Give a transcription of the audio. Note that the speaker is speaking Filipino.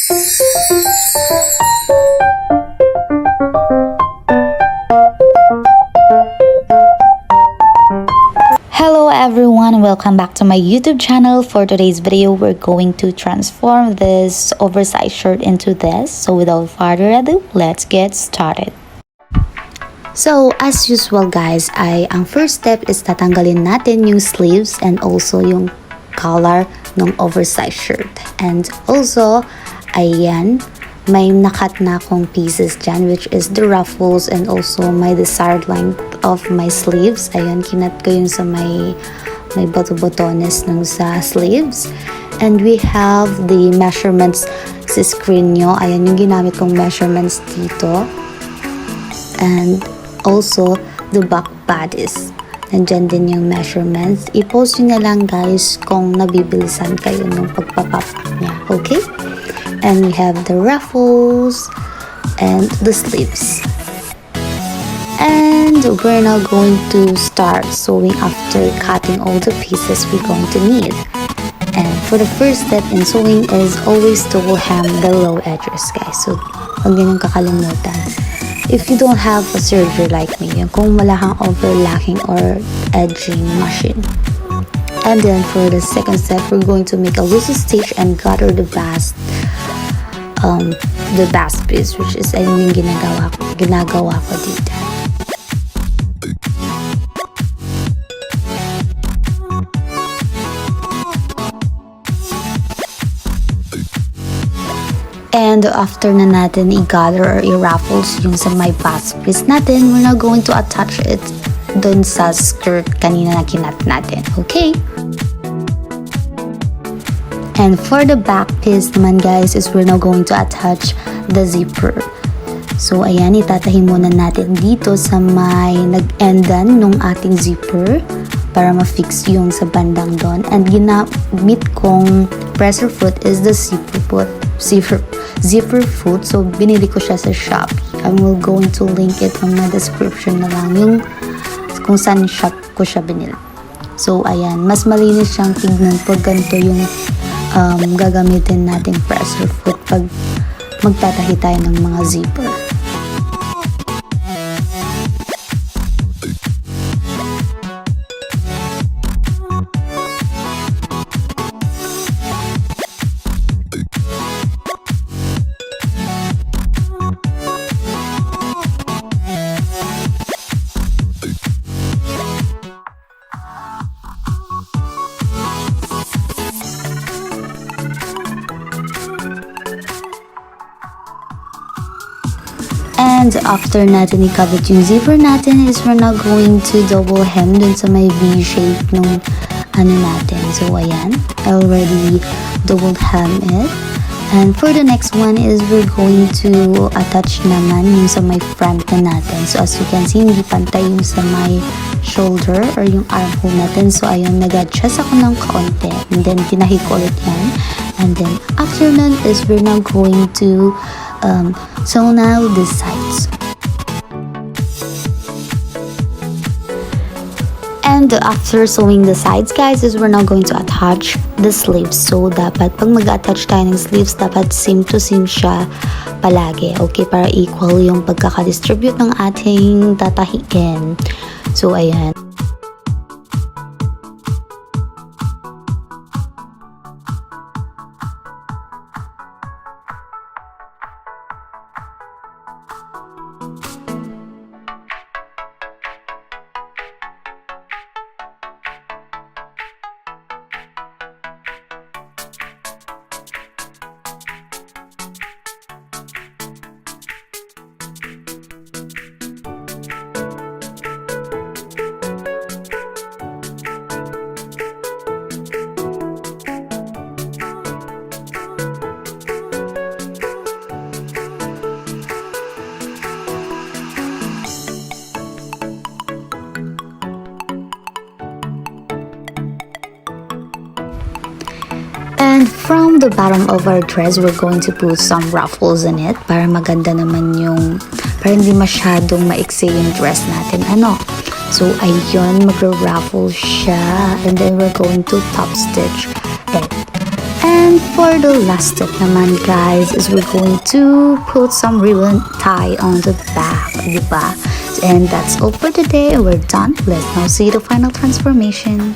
Hello everyone, welcome back to my YouTube channel. For today's video, we're going to transform this oversized shirt into this. So without further ado, let's get started. So as usual guys, ang first step is tatanggalin natin yung sleeves and also yung collar ng oversized shirt. And also, ayan, may nakat na akong pieces dyan, which is the ruffles and also my desired length of my sleeves. Ayan, kinat ko yung sa may botones nung sa sleeves. And we have the measurements sa screen nyo. Ayan yung ginamit kong measurements dito. And also, the back bodies. Nandyan din yung measurements. I-post nyo na lang guys kung nabibilisan kayo ng pagpapapak niya. Okay? And we have the ruffles and the sleeves. And we're now going to start sewing after cutting all the pieces we're going to need. And for the first step in sewing is always double hem the low edges guys. So, huwag din yung kakalimutan. If you don't have a serger like me, yung kung wala kang overlocking or edging machine. And then for the second step, we're going to make a loose stitch and gather the bast piece, which is ayun yung ginagawa ko dito. And after na natin i-gather or i-ruffles yung sa may bust piece natin, we're now going to attach it dun sa skirt kanina na kinat natin. Okay? And for the back piece naman guys is we're now going to attach the zipper. So ayan, itatahin muna natin dito sa may nag-endan nung ating zipper para ma-fix yung sa bandang doon. And ginamit kong presser foot is the zipper foot. So binili ko siya sa Shopee. I'm going to link it on my description na lang yung kung saan shop ko siya binili. So ayan, mas malinis siyang tignan pag ganito yung gagamitin nating presser foot pag magtatahi tayo ng mga zipper. And after natin i-cover yung zipper natin is we're now going to double hem dun sa may V-shape nung ano natin. So ayan, I already double hem it. And for the next one is we're going to attach naman yung sa may front na natin. So as you can see, hindi pantay yung sa may shoulder or yung armhole natin. So ayun, nag-adjust ako ng kaunti. And then tinahi ko ulit yan. And then after that is we're now going to sew now the sides. And after sewing the sides guys is we're now going to attach the sleeves. So dapat pag mag-attach tayo ng sleeves, dapat seam to seam siya palagi. Okay, para equal yung pagkaka-distribute ng ating tatahiin. So ayan. And from the bottom of our dress, we're going to put some ruffles in it para maganda naman yung, para hindi masyadong maiksi yung dress natin. So, ayun, magro-ruffle siya. And then we're going to top stitch it. And for the last step naman guys is we're going to put some ribbon tie on the back, diba? And that's all for today. We're done. Let's now see the final transformation.